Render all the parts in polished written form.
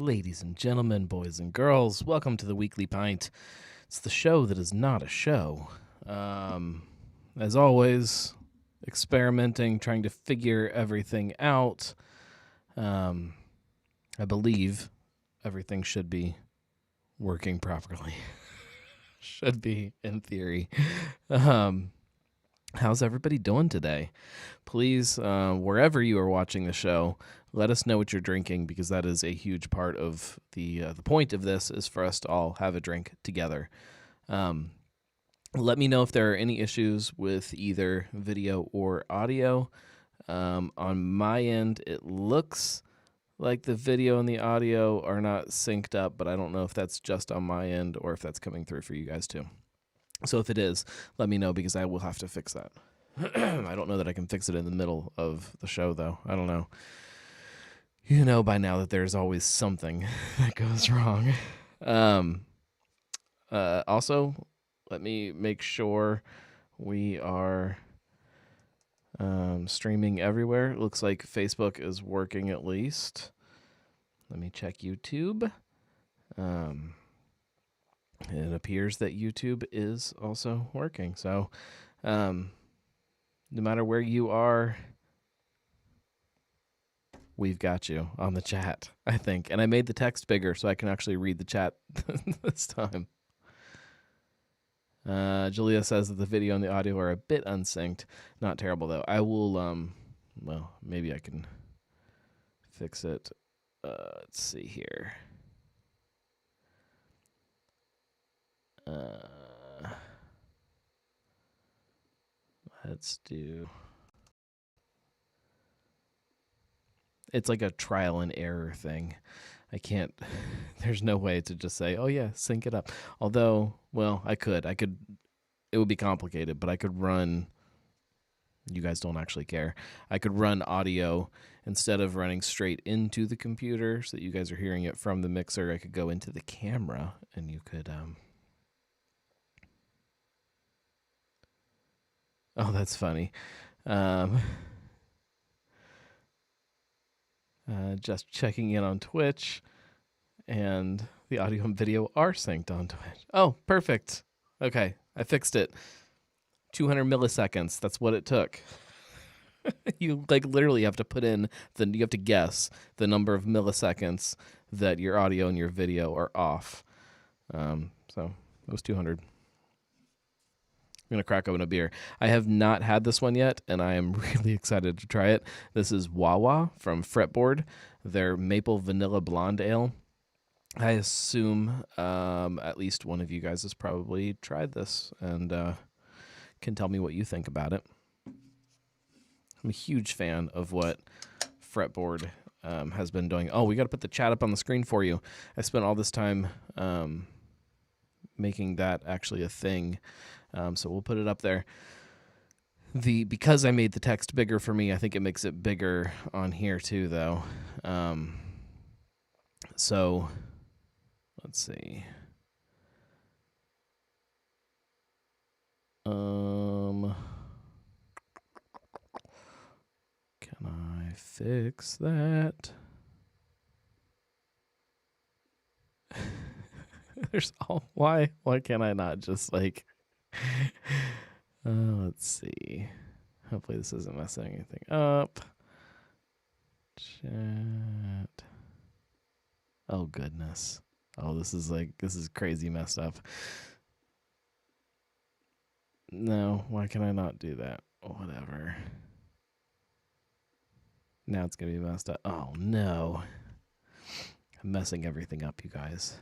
Ladies and gentlemen, boys and girls, welcome to the Weekly Pint. It's the show that is not a show. As always, experimenting, trying to figure everything out. I believe everything should be working properly. Should be, in theory. How's everybody doing today? Please, wherever you are watching the show, let us know what you're drinking, because that is a huge part of the point of this is for us to all have a drink together. Let me know if there are any issues with either video or audio. On my end, it looks like the video and the audio are not synced up, but I don't know if that's just on my end or if that's coming through for you guys too. So if it is, let me know, because I will have to fix that. I don't know that I can fix it in the middle of the show, though. I don't know. You know by now that there's always something that goes wrong. Also, let me make sure we are streaming everywhere. It looks like Facebook is working at least. Let me check YouTube. It appears that YouTube is also working. So no matter where you are, we've got you on the chat, I think. And I made the text bigger so I can actually read the chat this time. Julia says that the video and the audio are a bit unsynced. Not terrible, though. I will, well, maybe I can fix it. Let's see here. Let's do... It's like a trial and error thing. I can't, there's no way to just say, oh yeah, sync it up. Although, well, I could, it would be complicated, but I could run, you guys don't actually care. I could run audio instead of running straight into the computer so that you guys are hearing it from the mixer. I could go into the camera and you could, oh, that's funny. Just checking in on Twitch, and the audio and video are synced on Twitch. Oh, perfect. Okay, I fixed it. 200 milliseconds. That's what it took. You like literally have to put in you have to guess the number of milliseconds that your audio and your video are off. So it was 200. I'm going to crack open a beer. I have not had this one yet, and I am really excited to try it. This is Wawa from Fretboard, their Maple Vanilla Blonde Ale. I assume at least one of you guys has probably tried this and can tell me what you think about it. I'm a huge fan of what Fretboard has been doing. Oh, we got to put the chat up on the screen for you. I spent all this time making that actually a thing. So we'll put it up there. Because I made the text bigger for me, I think it makes it bigger on here too, though. So let's see. Can I fix that? Why can't I not just like... let's see. Hopefully this isn't messing anything up. Chat. Oh goodness. Oh, this is crazy messed up. No, why can I not do that? Whatever. Now it's gonna be messed up. Oh no. I'm messing everything up, you guys.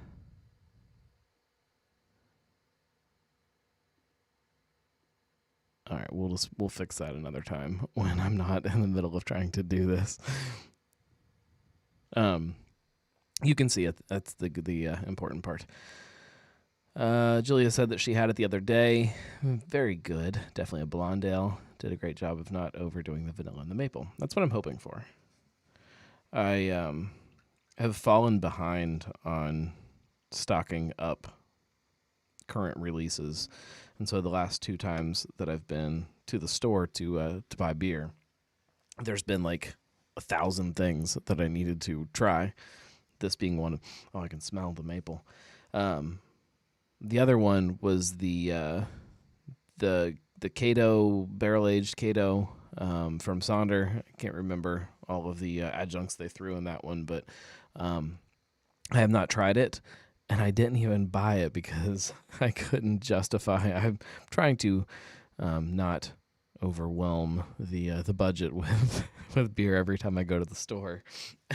All right, we'll fix that another time when I'm not in the middle of trying to do this. You can see it. That's the important part. Julia said that she had it the other day. Very good. Definitely a blonde ale. Did a great job of not overdoing the vanilla and the maple. That's what I'm hoping for. I have fallen behind on stocking up current releases. And so the last 2 times that I've been to the store to buy beer, there's been like 1,000 things that I needed to try this being one of, oh, I can smell the maple. The other one was the Cato, barrel-aged Cato from Sonder. I can't remember all of the adjuncts they threw in that one, but I have not tried it, and I didn't even buy it because I couldn't justify. I'm trying to not overwhelm the budget with beer every time I go to the store,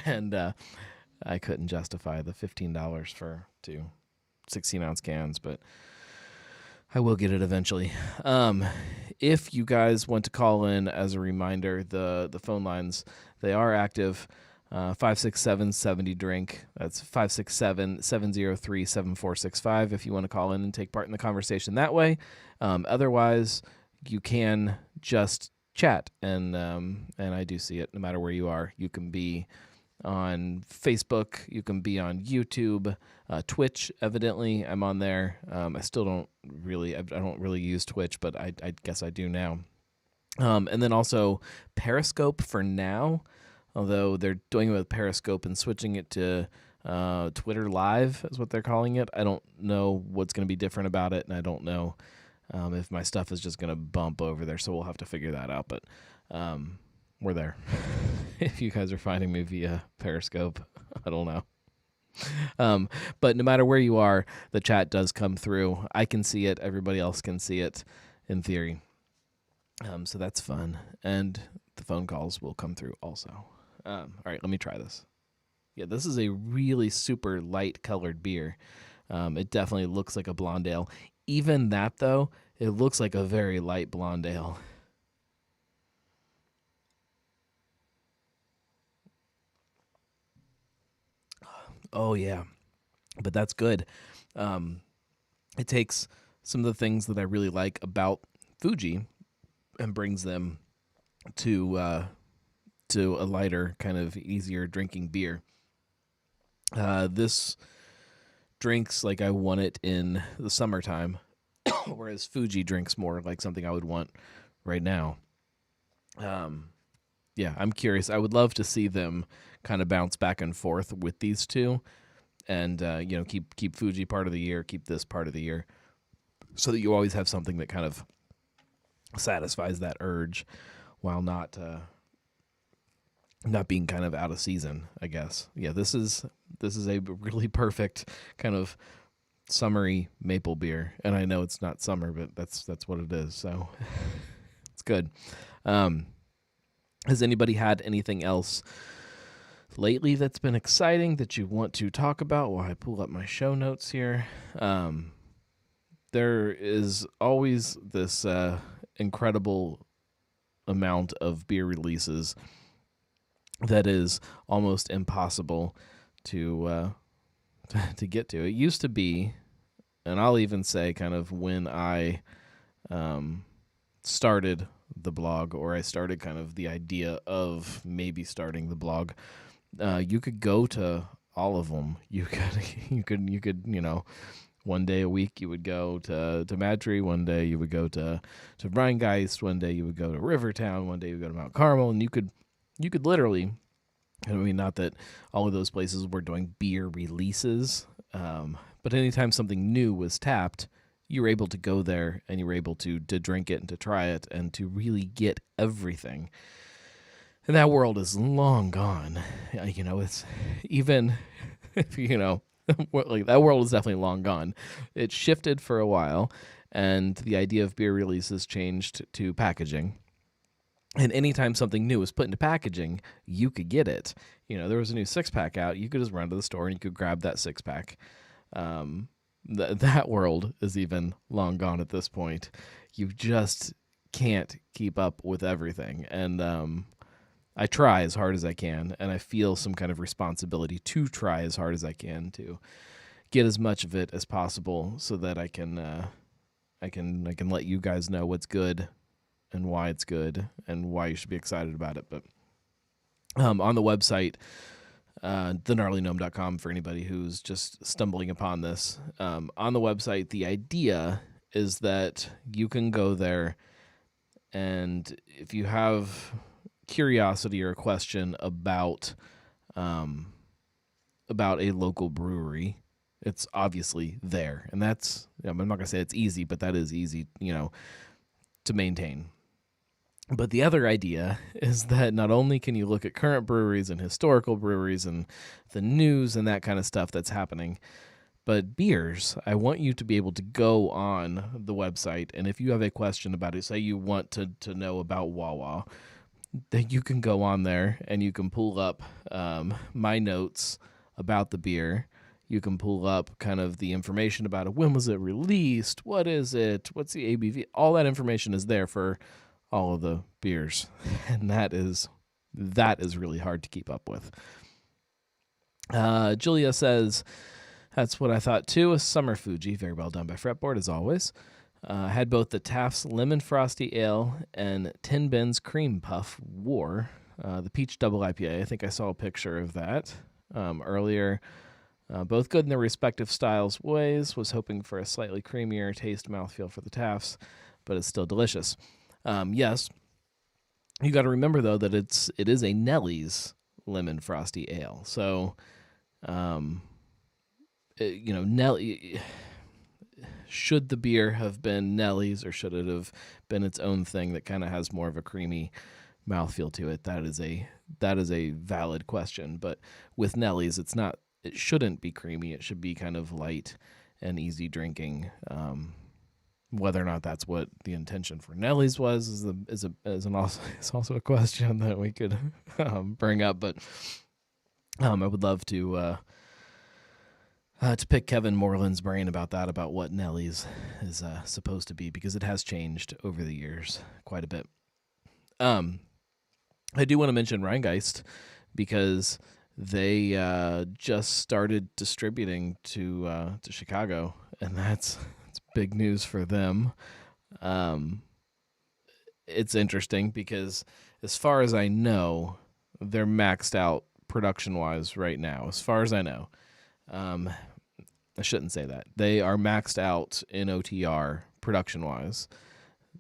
and I couldn't justify the $15 for 2 16-ounce cans, but I will get it eventually. If you guys want to call in, as a reminder, the phone lines, they are active. 567-70-DRINK. That's 567-703-7465 if you want to call in and take part in the conversation that way. Otherwise, you can just chat, and I do see it no matter where you are. You can be on Facebook, you can be on YouTube, Twitch. Evidently, I'm on there. I still don't really use Twitch, but I guess I do now. And then also Periscope for now, although they're doing it with Periscope and switching it to Twitter Live is what they're calling it. I don't know what's going to be different about it, and I don't know if my stuff is just going to bump over there, so we'll have to figure that out. But we're there. If you guys are finding me via Periscope, I don't know. But no matter where you are, the chat does come through. I can see it. Everybody else can see it in theory. So that's fun. And the phone calls will come through also. All right, let me try this. Yeah, this is a really super light colored beer. It definitely looks like a blonde ale. Even that, though, it looks like a very light blonde ale. Oh, yeah. But that's good. It takes some of the things that I really like about Fuji and brings them to a lighter, kind of easier drinking beer. This drinks like I want it in the summertime, whereas Fuji drinks more like something I would want right now. Yeah, I'm curious. I would love to see them kind of bounce back and forth with these two, and keep Fuji part of the year, keep this part of the year, so that you always have something that kind of satisfies that urge, while not being kind of out of season, I guess. Yeah, this is a really perfect kind of summery maple beer, and I know it's not summer, but that's what it is. So it's good. Has anybody had anything else lately that's been exciting that you want to talk about while I pull up my show notes here? There is always this incredible amount of beer releases that is almost impossible to get to. It used to be, and I'll even say kind of when I started the blog, or I started kind of the idea of maybe starting the blog, you could go to all of them. You could one day a week you would go to Madry, one day you would go to Brian Geist, one day you would go to Rivertown, one day you would go to Mount Carmel, and you could literally, I mean, not that all of those places were doing beer releases, but anytime something new was tapped, you were able to go there and you were able to drink it and to try it and to really get everything. And that world is long gone. It's even, like that world is definitely long gone. It shifted for a while, and the idea of beer releases changed to packaging. And anytime something new was put into packaging, you could get it. There was a new 6-pack out. You could just run to the store and you could grab that 6-pack. That world is even long gone at this point. You just can't keep up with everything. And I try as hard as I can, and I feel some kind of responsibility to try as hard as I can to get as much of it as possible, so that I can let you guys know what's good and why it's good and why you should be excited about it. But on the website, thegnarlygnome.com, for anybody who's just stumbling upon this, on the website, the idea is that you can go there, and if you have curiosity or a question about about a local brewery, it's obviously there. And that's, I'm not going to say it's easy, but that is easy, to maintain. But the other idea is that not only can you look at current breweries and historical breweries and the news and that kind of stuff that's happening, but beers, I want you to be able to go on the website, and if you have a question about it, say you want to know about Wawa, then you can go on there and you can pull up my notes about the beer. You can pull up kind of the information about it. When was it released? What is it? What's the ABV? All that information is there for all of the beers, and that is really hard to keep up with. Julia says, that's what I thought too. A summer Fuji, very well done by Fretboard as always. Had both the Taft's Lemon Frosty Ale and Tin Bin's Cream Puff War. The Peach Double IPA, I think I saw a picture of that earlier. Both good in their respective styles ways. Was hoping for a slightly creamier taste mouthfeel for the Taft's, but it's still delicious. Yes, you got to remember though that it is a Nellie's Lemon Frosty Ale. So, Nellie, should the beer have been Nellie's, or should it have been its own thing that kind of has more of a creamy mouthfeel to it? That is a valid question. But with Nellie's, it shouldn't be creamy. It should be kind of light and easy drinking. Whether or not that's what the intention for Nellie's was is also a question that we could bring up. But I would love to pick Kevin Moreland's brain about that, about what Nellie's is supposed to be, because it has changed over the years quite a bit. I do want to mention Rheingeist, because they just started distributing to Chicago, and it's big news for them. It's interesting because, as far as I know, they're maxed out production-wise right now. As far as I know. I shouldn't say that. They are maxed out in OTR production-wise.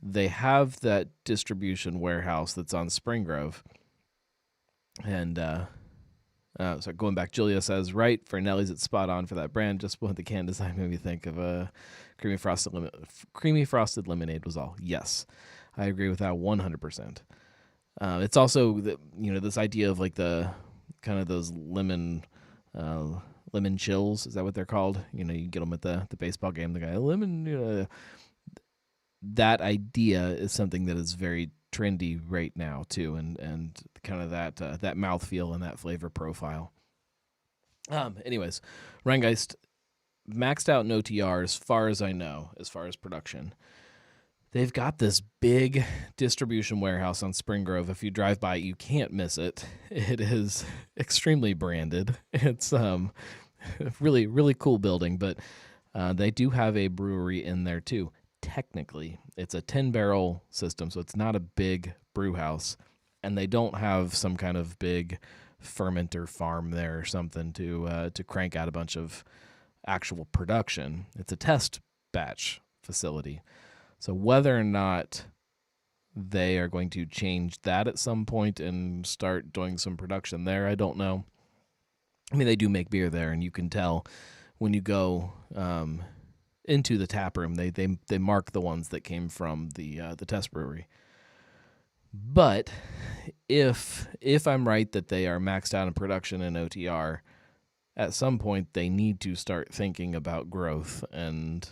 They have that distribution warehouse that's on Spring Grove. And so going back, Julia says, right, for Nellie's, it's spot on for that brand. Just what the can design made me think of a creamy frosted lemonade was all. Yes, I agree with that 100%. It's also this idea of like the kind of those lemon chills. Is that what they're called? You get them at the baseball game. The guy lemon. That idea is something that is very trendy right now too, and kind of that mouthfeel and that flavor profile. Anyways, Rheingeist maxed out in OTR as far as I know, as far as production. They've got this big distribution warehouse on Spring Grove. If you drive by, you can't miss it. It is extremely branded. It's really, really cool building, but they do have a brewery in there too. Technically, it's a 10-barrel system, so it's not a big brew house, and they don't have some kind of big fermenter farm there or something to crank out a bunch of actual production. It's a test batch facility. So whether or not they are going to change that at some point and start doing some production there, I don't know. I mean, they do make beer there, and you can tell when you go into the tap room. They mark the ones that came from the test brewery. But if I'm right that they are maxed out in production in OTR, at some point they need to start thinking about growth. And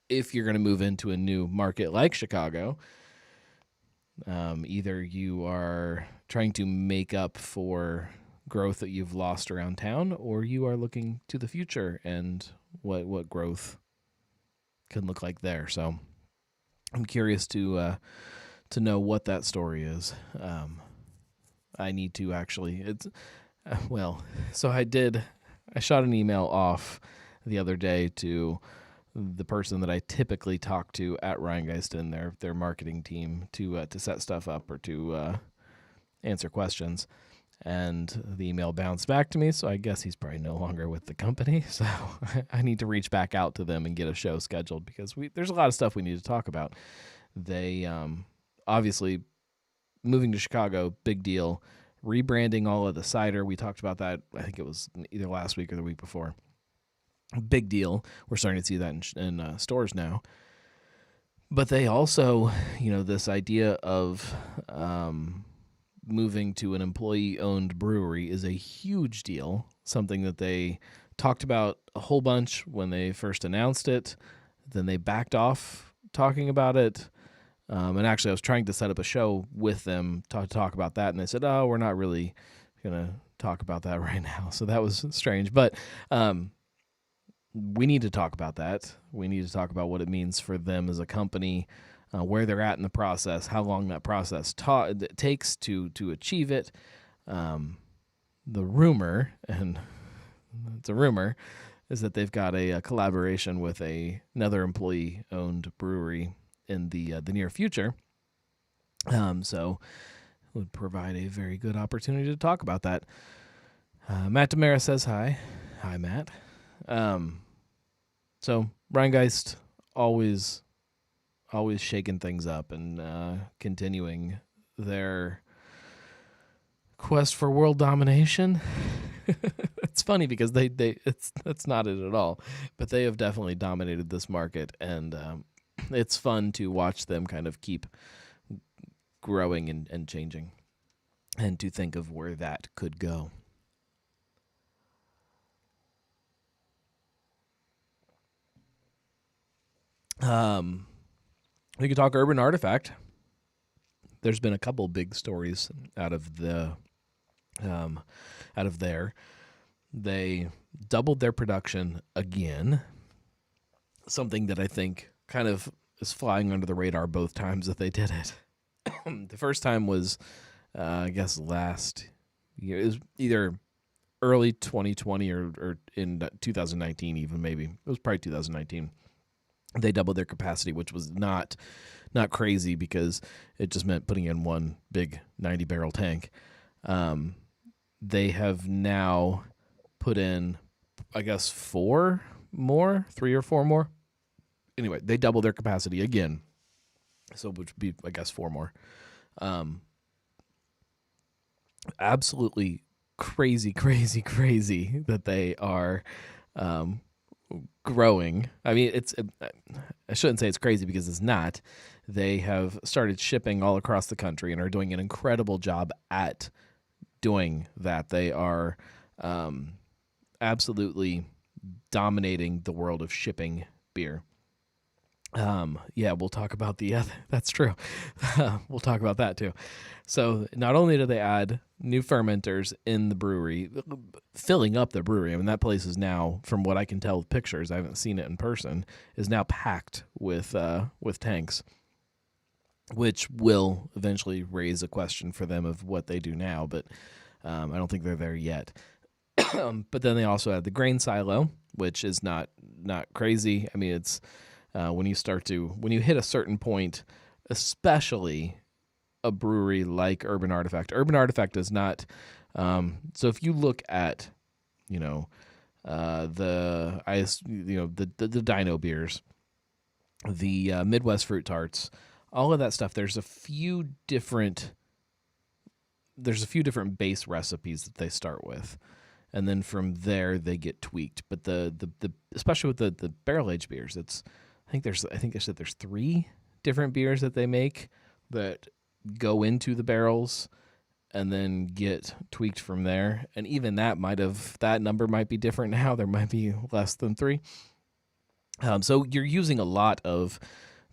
if you're going to move into a new market like Chicago, either you are trying to make up for growth that you've lost around town, or you are looking to the future and what growth can look like there. So I'm curious to know what that story is. I need to actually, so I shot an email off the other day to the person that I typically talk to at Rheingeist and their marketing team to set stuff up or to answer questions. And the email bounced back to me, so I guess he's probably no longer with the company. So I need to reach back out to them and get a show scheduled, because there's a lot of stuff we need to talk about. They obviously moving to Chicago, big deal. rebranding all of the cider. We talked about that. I think it was either last week or the week before. Big deal. We're starting to see that in stores now. But they also, this idea of moving to an employee-owned brewery is a huge deal, something that they talked about a whole bunch when they first announced it. Then they backed off talking about it. And actually, I was trying to set up a show with them to talk about that, and they said, "Oh, we're not really going to talk about that right now." So that was strange. But we need to talk about that. We need to talk about what it means for them as a company, where they're at in the process, how long that process takes to achieve it. The rumor, and it's a rumor, is that they've got a collaboration with another employee-owned brewery in the near future. So it would provide a very good opportunity to talk about that. Matt Demera says hi. Hi, Matt. So Ryan Geist always shaking things up and continuing their quest for world domination. It's funny because that's not it at all, but they have definitely dominated this market, and it's fun to watch them kind of keep growing and changing, and to think of where that could go. We could talk Urban Artifact. There's been a couple big stories out of there. They doubled their production again, something that I think kind of is flying under the radar both times that they did it. The first time was, I guess, last year. It was either early 2020 or in 2019 even, maybe. It was probably 2019. They doubled their capacity, which was not crazy because it just meant putting in one big 90-barrel tank. They have now put in, I guess, 3 or 4 more. Anyway, they doubled their capacity again. So which would be, I guess, 4 more. Absolutely crazy that they are growing. I mean, I shouldn't say it's crazy because it's not. They have started shipping all across the country and are doing an incredible job at doing that. They are absolutely dominating the world of shipping beer. We'll talk about that's true. We'll talk about that too. So not only do they add new fermenters in the brewery, filling up the brewery. I mean, that place is now, from what I can tell with pictures, I haven't seen it in person, is now packed with tanks, which will eventually raise a question for them of what they do now. But I don't think they're there yet. But then they also add the grain silo, which is not crazy. I mean, it's when you hit a certain point, especially a brewery like Urban Artifact. Urban Artifact is not. So if you look at, the Dino beers, the Midwest fruit tarts, all of that stuff. There's a few different base recipes that they start with, and then from there they get tweaked. But the especially with the barrel aged beers, I think they said there's 3 different beers that they make that go into the barrels and then get tweaked from there. And even that number might be different now. There might be less than 3. So you're using a lot of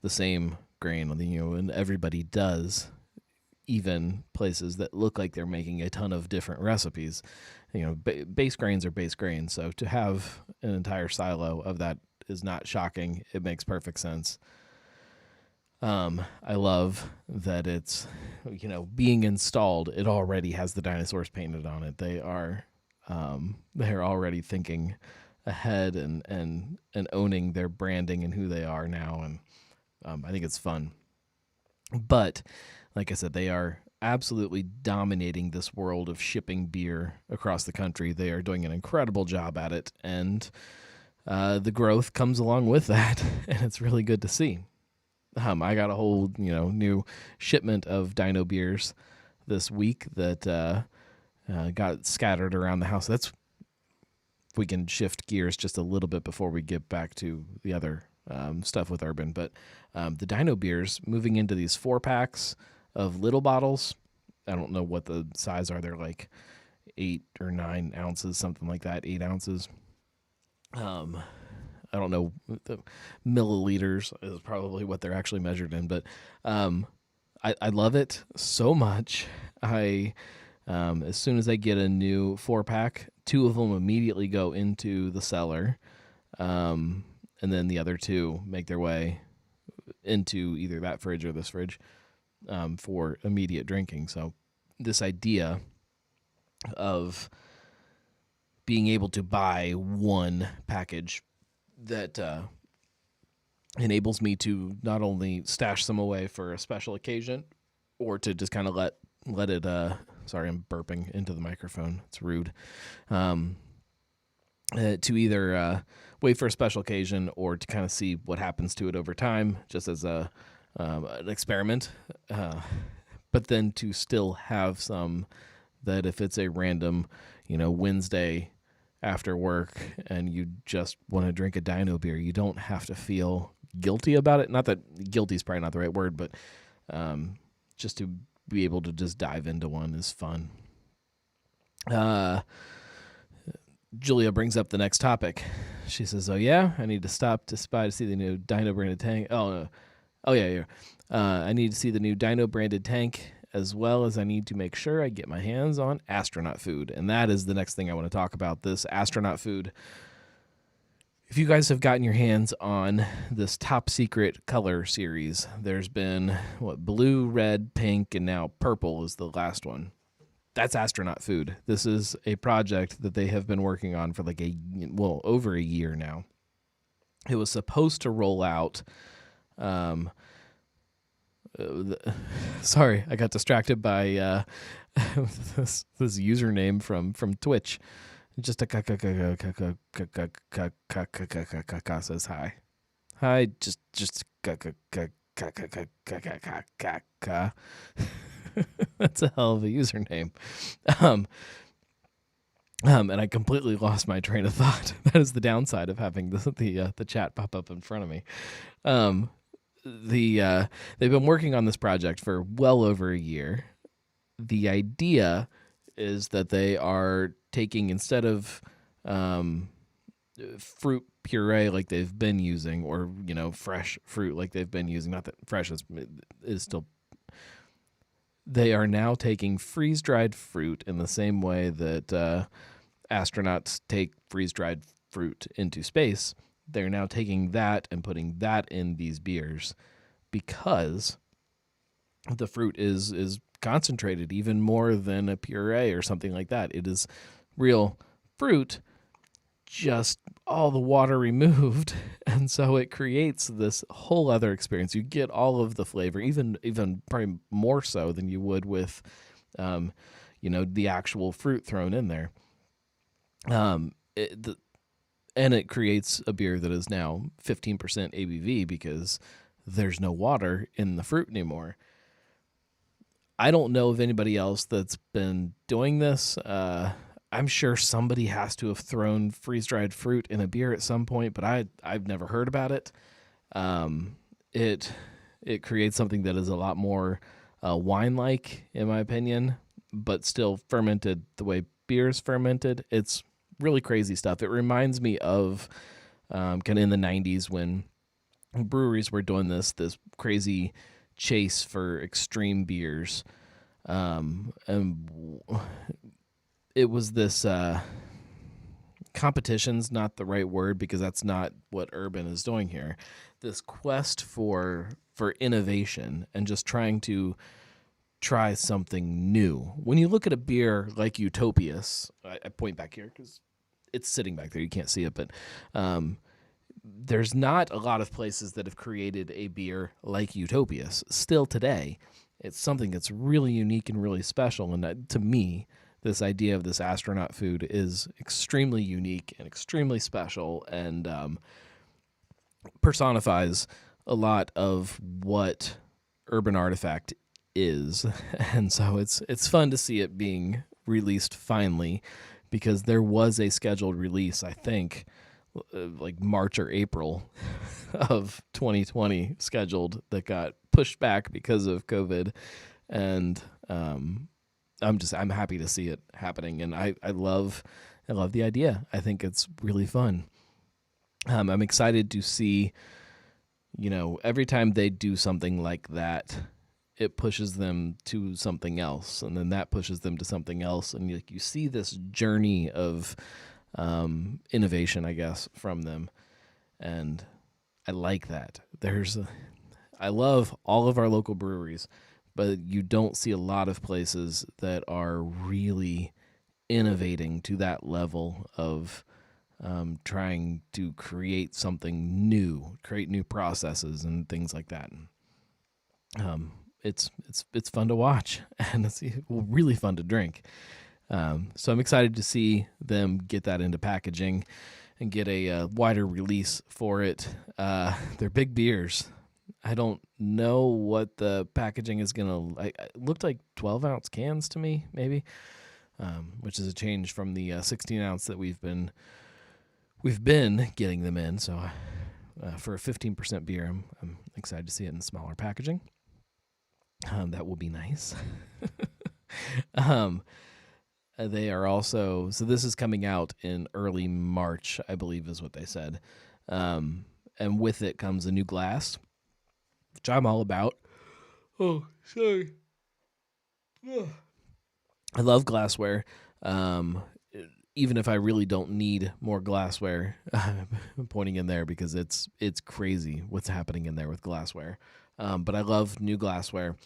the same grain, and everybody does. Even places that look like they're making a ton of different recipes, base grains are base grains. So to have an entire silo of that is not shocking. It makes perfect sense. I love that it's, being installed. It already has the dinosaurs painted on it. They're already thinking ahead and owning their branding and who they are now. And I think it's fun. But like I said, they are absolutely dominating this world of shipping beer across the country. They are doing an incredible job at it, and the growth comes along with that, and it's really good to see. I got a whole new shipment of Dino beers this week that got scattered around the house. That's we can shift gears just a little bit before we get back to the other stuff with Urban. But the Dino beers, moving into these 4-packs of little bottles. I don't know what the size are. They're like 8 or 9 ounces, something like that. 8 ounces. I don't know. The milliliters is probably what they're actually measured in. But I love it so much. As soon as I get a new 4-pack, 2 of them immediately go into the cellar, and then the other 2 make their way into either that fridge or this fridge for immediate drinking. So this idea of being able to buy one package that enables me to not only stash some away for a special occasion or to just kind of let it sorry, I'm burping into the microphone. It's rude. To either wait for a special occasion or to kind of see what happens to it over time, just as an experiment. But then to still have some that if it's a random, Wednesday after work and you just want to drink a Dino beer, you don't have to feel guilty about it. Not that guilty is probably not the right word, but just to be able to just dive into one is fun. Julia brings up the next topic. She says, "Oh yeah, I need to stop to spy to see the new Dino branded tank. Oh yeah. I need to see the new Dino branded tank, as well as I need to make sure I get my hands on Astronaut food." And that is the next thing I want to talk about. This Astronaut food. If you guys have gotten your hands on this top secret color series, there's been blue, red, pink, and now purple is the last one. That's Astronaut food. This is a project that they have been working on for over a year now. It was supposed to roll out. Sorry, I got distracted by this username from Twitch. Just a says hi. Hi, just That's a hell of a username. And I completely lost my train of thought. That is the downside of having the chat pop up in front of me. They've been working on this project for well over a year. The idea is that they are taking, instead of fruit puree like they've been using, or fresh fruit like they've been using, not that fresh is still, they are now taking freeze-dried fruit in the same way that astronauts take freeze-dried fruit into space. They're now taking that and putting that in these beers because the fruit is concentrated even more than a puree or something like that. It is real fruit, just all the water removed, and so it creates this whole other experience. You get all of the flavor, even probably more so than you would with the actual fruit thrown in there. And it creates a beer that is now 15% ABV because there's no water in the fruit anymore. I don't know of anybody else that's been doing this. I'm sure somebody has to have thrown freeze-dried fruit in a beer at some point, but I've never heard about it. It creates something that is a lot more wine-like, in my opinion, but still fermented the way beer is fermented. It's really crazy stuff. It reminds me of kind of in the 90s when breweries were doing this crazy chase for extreme beers. And it was this competition's not the right word because that's not what Urban is doing here. This quest for innovation and just trying to try something new. When you look at a beer like Utopias, I point back here because it's sitting back there. You can't see it, but there's not a lot of places that have created a beer like Utopias. Still today, it's something that's really unique and really special. And to me, this idea of this astronaut food is extremely unique and extremely special, and personifies a lot of what Urban Artifact is. And so it's fun to see it being released finally, because there was a scheduled release, I think, like March or April of 2020 scheduled, that got pushed back because of COVID. And I'm happy to see it happening, and I love the idea. I think it's really fun. I'm excited to see, every time they do something like that, it pushes them to something else, and then that pushes them to something else, and you see this journey of innovation, I guess, from them, and I like that. I love all of our local breweries, but you don't see a lot of places that are really innovating to that level of trying to create something new, create new processes and things like that. It's fun to watch, and it's really fun to drink. So I'm excited to see them get that into packaging and get a wider release for it. They're big beers. I don't know what the packaging is going to... It looked like 12-ounce cans to me, maybe, which is a change from the 16-ounce that we've been getting them in. So for a 15% beer, I'm excited to see it in smaller packaging. That will be nice. They are also... So this is coming out in early March, I believe is what they said. And with it comes a new glass, which I'm all about. Oh, sorry. I love glassware. Even if I really don't need more glassware, I'm pointing in there because it's crazy what's happening in there with glassware. But I love new glassware,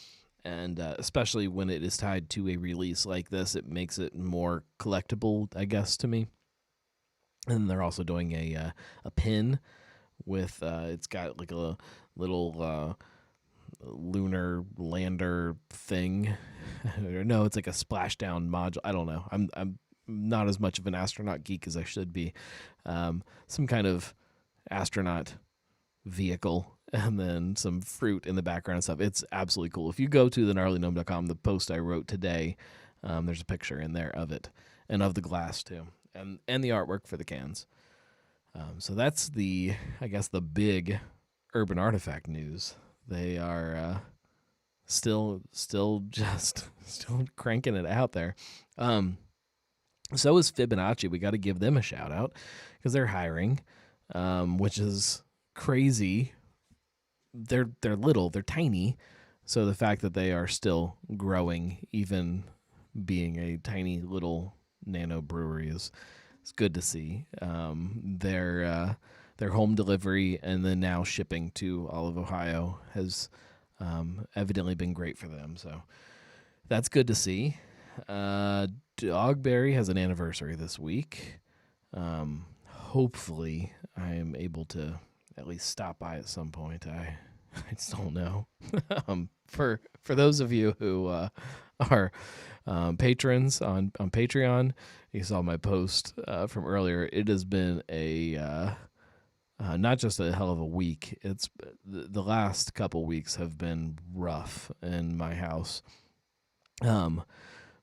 and especially when it is tied to a release like this, it makes it more collectible, I guess, to me. And they're also doing a pin with it's got like a little lunar lander thing. No, it's like a splashdown module. I don't know. I'm not as much of an astronaut geek as I should be. Some kind of astronaut vehicle, and then some fruit in the background and stuff. It's absolutely cool. If you go to thegnarlygnome.com, the post I wrote today, there's a picture in there of it, and of the glass too, and the artwork for the cans. So that's I guess the big urban artifact news. They are still cranking it out there. So is Fibonacci. We got to give them a shout out because they're hiring, which is crazy. They're little, they're tiny. So the fact that they are still growing, even being a tiny little nano brewery, is good to see. Their home delivery and then now shipping to all of Ohio has evidently been great for them. So that's good to see. Dogberry has an anniversary this week. Hopefully I am able to at least stop by at some point. I just don't know. For those of you who are patrons on Patreon, you saw my post from earlier. It has been a not just a hell of a week. It's the last couple weeks have been rough in my house.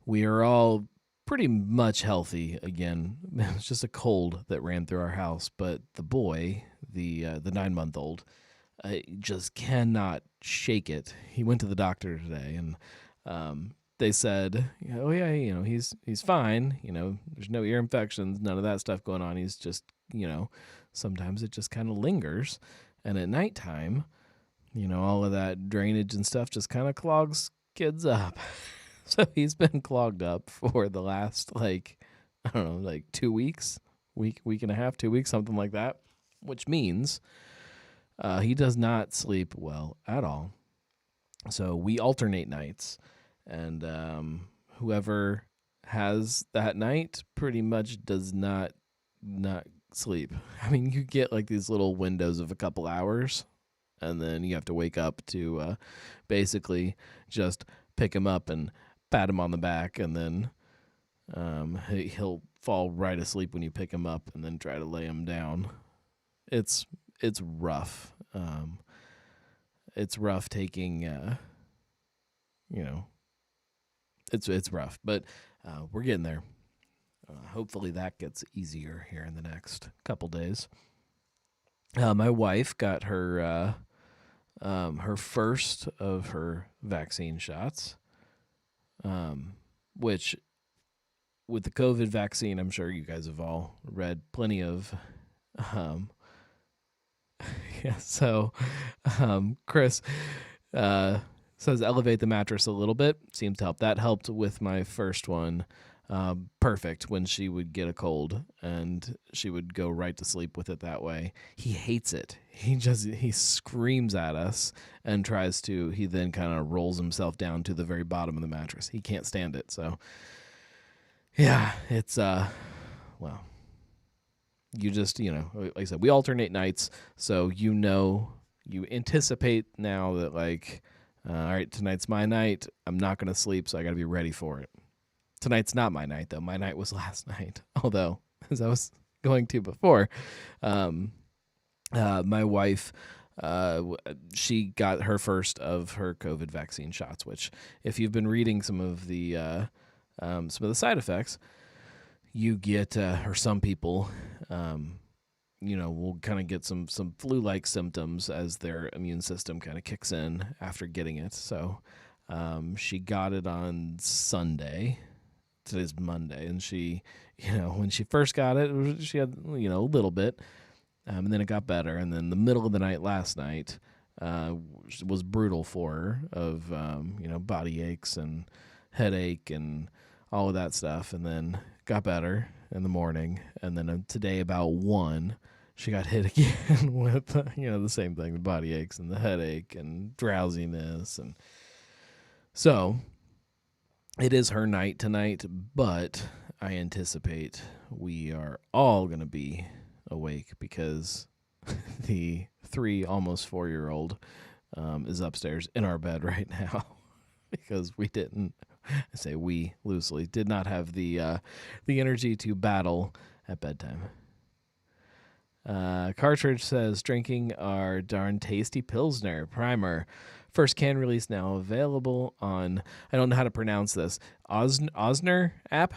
We are all pretty much healthy again. It's just a cold that ran through our house, but the boy, the 9-month-old, just cannot shake it. He went to the doctor today, and they said, "Oh yeah, he's fine. There's no ear infections, none of that stuff going on. He's just, sometimes it just kind of lingers, and at nighttime, all of that drainage and stuff just kind of clogs kids up." So he's been clogged up for the last, 2 weeks, week and a half, 2 weeks, something like that, which means he does not sleep well at all. So we alternate nights, and whoever has that night pretty much does not sleep. I mean, you get like these little windows of a couple hours, and then you have to wake up to basically just pick him up and pat him on the back, and then he'll fall right asleep when you pick him up, and then try to lay him down. It's rough. It's rough taking. It's rough, but we're getting there. Hopefully that gets easier here in the next couple days. My wife got her first of her vaccine shots, which with the COVID vaccine, I'm sure you guys have all read plenty of. Yeah, so Chris says elevate the mattress a little bit. Seems to help. That helped with my first one. Perfect when she would get a cold and she would go right to sleep with it that way. He hates it. He screams at us and he then kind of rolls himself down to the very bottom of the mattress. He can't stand it. So yeah, it's well, you just, like I said, we alternate nights, so you anticipate now that all right, tonight's my night. I'm not going to sleep, so I got to be ready for it. Tonight's not my night, though. My night was last night. Although, as I was going to before, my wife, she got her first of her COVID vaccine shots. Which, if you've been reading some of the side effects, you get, or some people, will kind of get some flu-like symptoms as their immune system kind of kicks in after getting it. So, she got it on Sunday. Today's Monday, and she, when she first got it, she had, a little bit, and then it got better, and then the middle of the night last night was brutal for her of, body aches and headache and all of that stuff, and then got better in the morning, and then today about 1, she got hit again with, the same thing, the body aches and the headache and drowsiness, and so it is her night tonight, but I anticipate we are all going to be awake because the 3, almost 4-year-old is upstairs in our bed right now because we didn't, I say we loosely, did not have the energy to battle at bedtime. Cartridge says, drinking our darn tasty Pilsner Primer. First can release now available on, I don't know how to pronounce this, Osner app.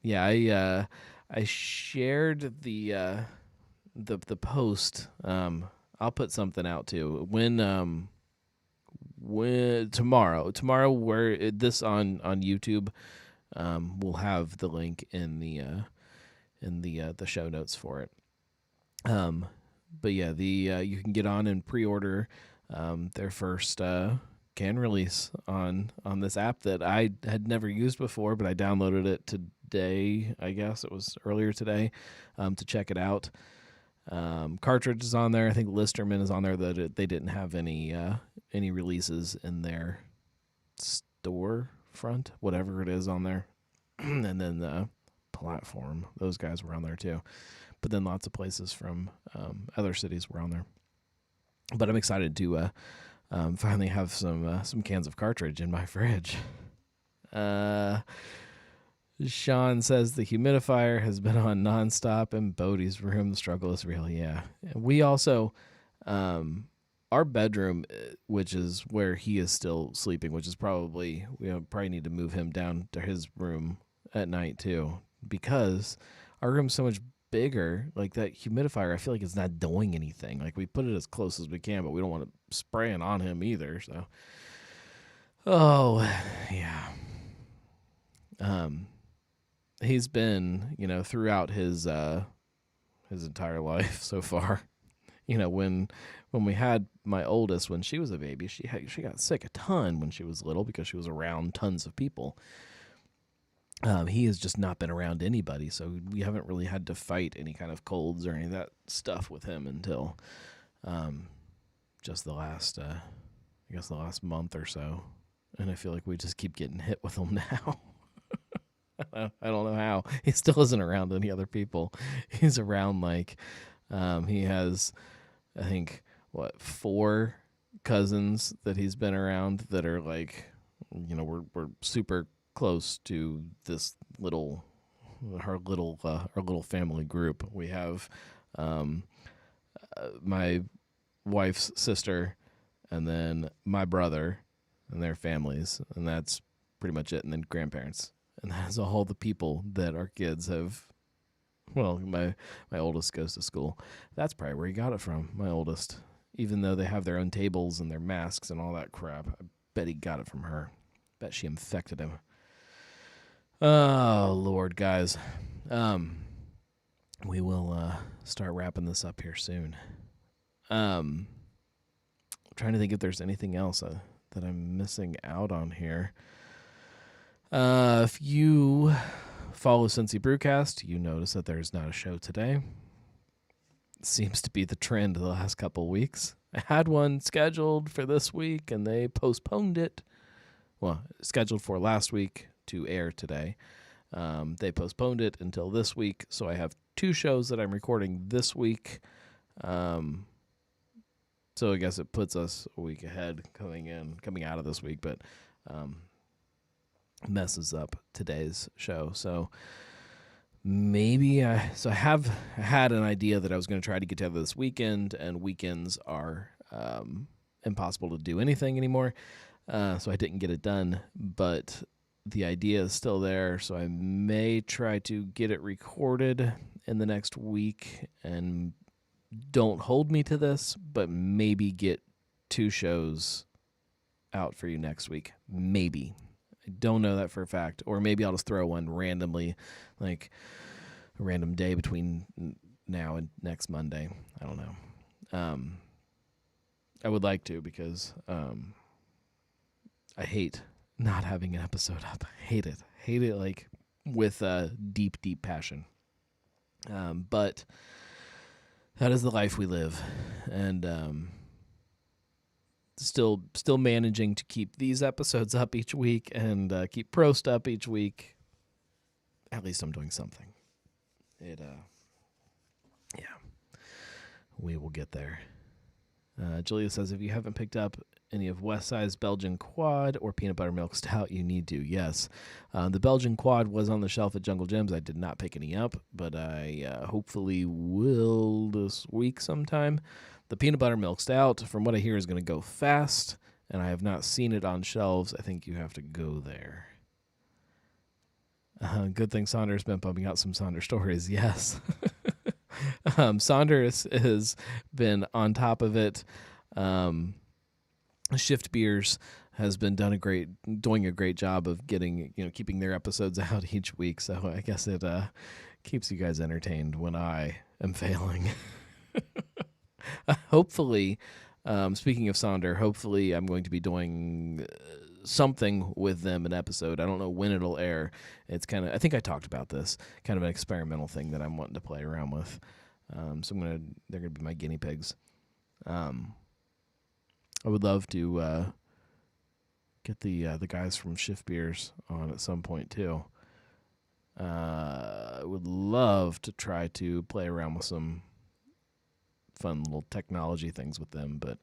Yeah, I shared the post. I'll put something out too. When tomorrow where this on YouTube, we'll have the link in the show notes for it. But yeah, you can get on and pre-order their first can release on this app that I had never used before, but I downloaded it today. I guess it was earlier today to check it out. Cartridge is on there. I think Listerman is on there. That they didn't have any releases in their store front, whatever it is on there, and then the platform. Those guys were on there too, but then lots of places from other cities were on there. But I'm excited to finally have some cans of Cartridge in my fridge. Sean says the humidifier has been on nonstop in Bodie's room. The struggle is real. Yeah. We also, our bedroom, which is where he is still sleeping, which is probably, we probably need to move him down to his room at night too, because our room's so much bigger. Like that humidifier, I feel like it's not doing anything. Like we put it as close as we can, but we don't want to spray it on him either. So, yeah. He's been, throughout his entire life so far. When we had my oldest, when she was a baby, she got sick a ton when she was little because she was around tons of people. He has just not been around anybody, so we haven't really had to fight any kind of colds or any of that stuff with him until just the last month or so. And I feel like we just keep getting hit with them now. I don't know how. He still isn't around any other people. He's around he has, I think, 4 cousins that he's been around that are we're super close to this our little family group. We have my wife's sister and then my brother and their families, and that's pretty much it, and then grandparents. And that's all the people that our kids have. Well, my oldest goes to school. That's probably where he got it from, my oldest. Even though they have their own tables and their masks and all that crap, I bet he got it from her. Bet she infected him. Oh, Lord, guys. We will start wrapping this up here soon. I'm trying to think if there's anything else that I'm missing out on here. If you follow Cincy Brewcast, you notice that there's not a show today. Seems to be the trend the last couple weeks. I had one scheduled for this week, and they postponed it. Well, scheduled for last week to air today. They postponed it until this week, so I have 2 shows that I'm recording this week. So I guess it puts us a week ahead coming out of this week, but messes up today's show. So maybe I have had an idea that I was going to try to get together this weekend, and weekends are impossible to do anything anymore. So I didn't get it done, but the idea is still there. So I may try to get it recorded in the next week, and don't hold me to this, but maybe get 2 shows out for you next week. Maybe. I don't know that for a fact. Or maybe I'll just throw one randomly, like a random day between now and next Monday. I don't know. I would like to, because I hate not having an episode up. I hate it. Hate it like with a deep, deep passion. But that is the life we live. And still managing to keep these episodes up each week and keep Prost up each week. At least I'm doing something. Yeah. We will get there. Julia says, if you haven't picked up any of Westside's Belgian Quad or Peanut Butter Milk Stout, you need to. Yes. The Belgian Quad was on the shelf at Jungle Gyms. I did not pick any up, but I hopefully will this week sometime. The Peanut Butter Milk Stout, from what I hear, is going to go fast, and I have not seen it on shelves. I think you have to go there. Good thing Saunders been pumping out some Saunders stories. Yes. Saunders has been on top of it. Shift Beers has been doing a great job of keeping their episodes out each week. So I guess it keeps you guys entertained when I am failing. Hopefully, speaking of Sonder, hopefully I'm going to be doing something with them, an episode. I don't know when it'll air. It's I think I talked about this, kind of an experimental thing that I'm wanting to play around with. So they're gonna be my guinea pigs. I would love to get the guys from Shift Beers on at some point too. I would love to try to play around with some fun little technology things with them, but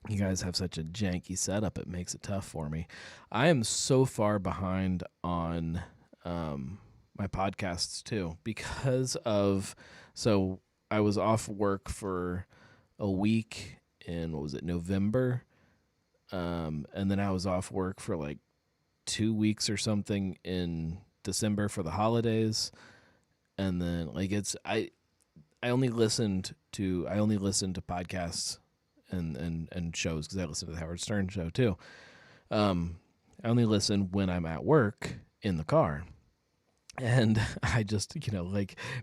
you guys have such a janky setup, it makes it tough for me. I am so far behind on my podcasts too, because so I was off work for a week in, November, and then I was off work for like 2 weeks or something in December for the holidays, and then I only listened to podcasts and shows, because I listened to the Howard Stern show too. I only listen when I'm at work in the car. And I just,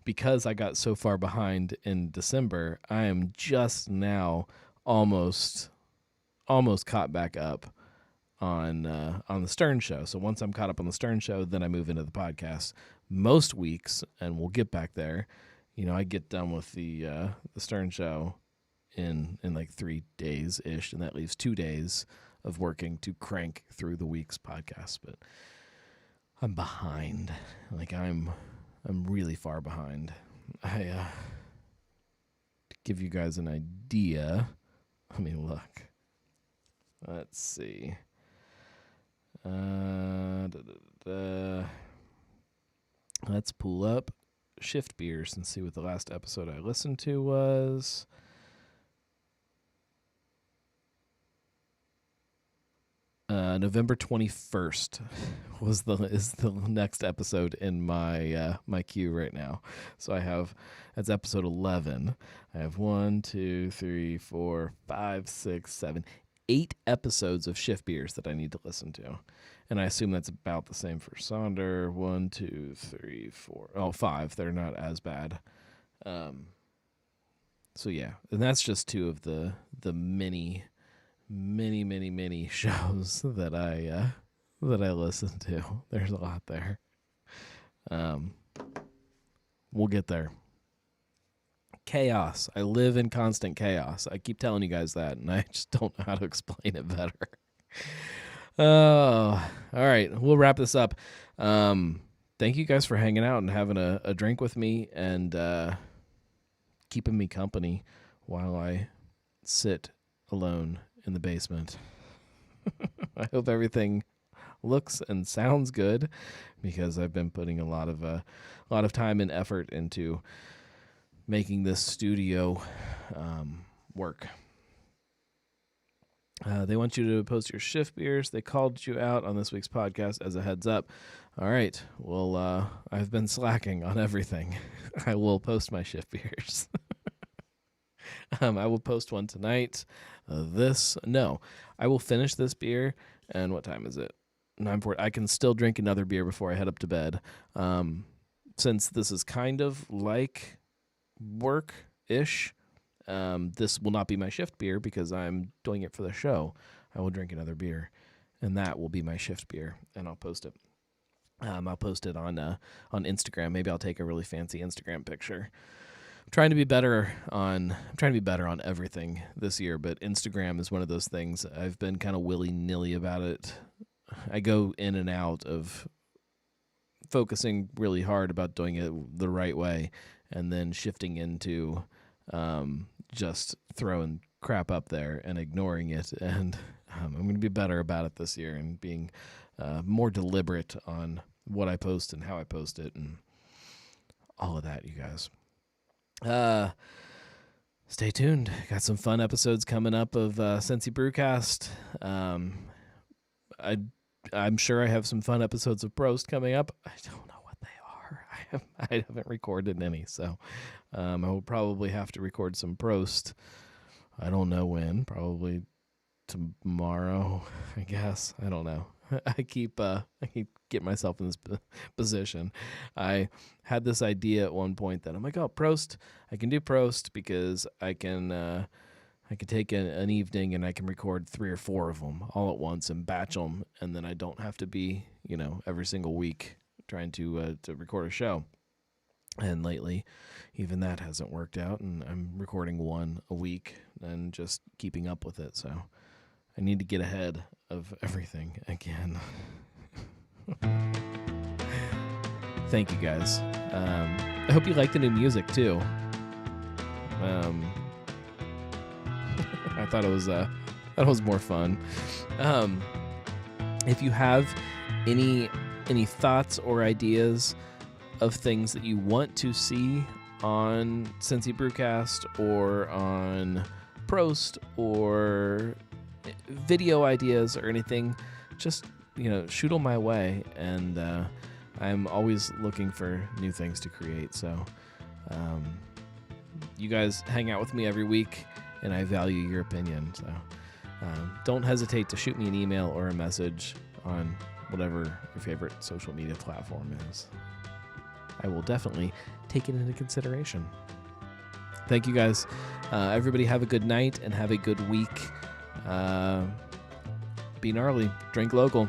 because I got so far behind in December, I am just now almost caught back up on the Stern show. So once I'm caught up on the Stern show, then I move into the podcast most weeks, and we'll get back there. I get done with the Stern show in like 3 days ish, and that leaves 2 days of working to crank through the week's podcast. But I'm behind. I'm really far behind. To give you guys an idea, let me look. Let's see. Let's pull up Shift Beers and see what the last episode I listened to was. November 21st is the next episode in my my queue right now. So that's episode 11. I have 1, 2, 3, 4, 5, 6, 7, 8 episodes of Shift Beers that I need to listen to. And I assume that's about the same for Sonder. 1, 2, 3, 4. Oh, 5. They're not as bad. So yeah, and that's just 2 of the many shows that I listen to. There's a lot there. We'll get there. Chaos. I live in constant chaos. I keep telling you guys that, and I just don't know how to explain it better. Oh, all right. We'll wrap this up. Thank you guys for hanging out and having a drink with me and keeping me company while I sit alone in the basement. I hope everything looks and sounds good because I've been putting a lot of time and effort into making this studio work. They want you to post your Shift Beers. They called you out on this week's podcast as a heads up. All right. Well, I've been slacking on everything. I will post my Shift Beers. I will post one tonight. I will finish this beer. And what time is it? 9:40. I can still drink another beer before I head up to bed. Since this is kind of like work-ish, this will not be my shift beer because I'm doing it for the show. I will drink another beer, and that will be my shift beer, and I'll post it. I'll post it on Instagram. Maybe I'll take a really fancy Instagram picture. I'm trying to be better on everything this year, but Instagram is one of those things. I've been kind of willy-nilly about it. I go in and out of focusing really hard about doing it the right way and then shifting into just throwing crap up there and ignoring it. And I'm going to be better about it this year and being more deliberate on what I post and how I post it and all of that, you guys. Stay tuned. Got some fun episodes coming up of Cincy Brewcast. I'm sure I have some fun episodes of Prost coming up. I don't know what they are. I haven't recorded any, so I will probably have to record some Prost. I don't know when. Probably tomorrow, I guess. I don't know. I keep getting myself in this position. I had this idea at one point that I'm like, oh, Prost. I can do Prost because I can take an evening and I can record 3 or 4 of them all at once and batch them, and then I don't have to be, every single week trying to record a show. And lately, even that hasn't worked out, and I'm recording 1 a week and just keeping up with it. So I need to get ahead of everything again. Thank you guys. I hope you like the new music too. I thought it was more fun. If you have any thoughts or ideas of things that you want to see on Cincy Brewcast or on Prost or video ideas or anything, just shoot them my way, and I'm always looking for new things to create. So you guys hang out with me every week, and I value your opinion. So don't hesitate to shoot me an email or a message on whatever your favorite social media platform is. I will definitely take it into consideration. Thank you guys. Everybody have a good night and have a good week. Be gnarly. Drink local.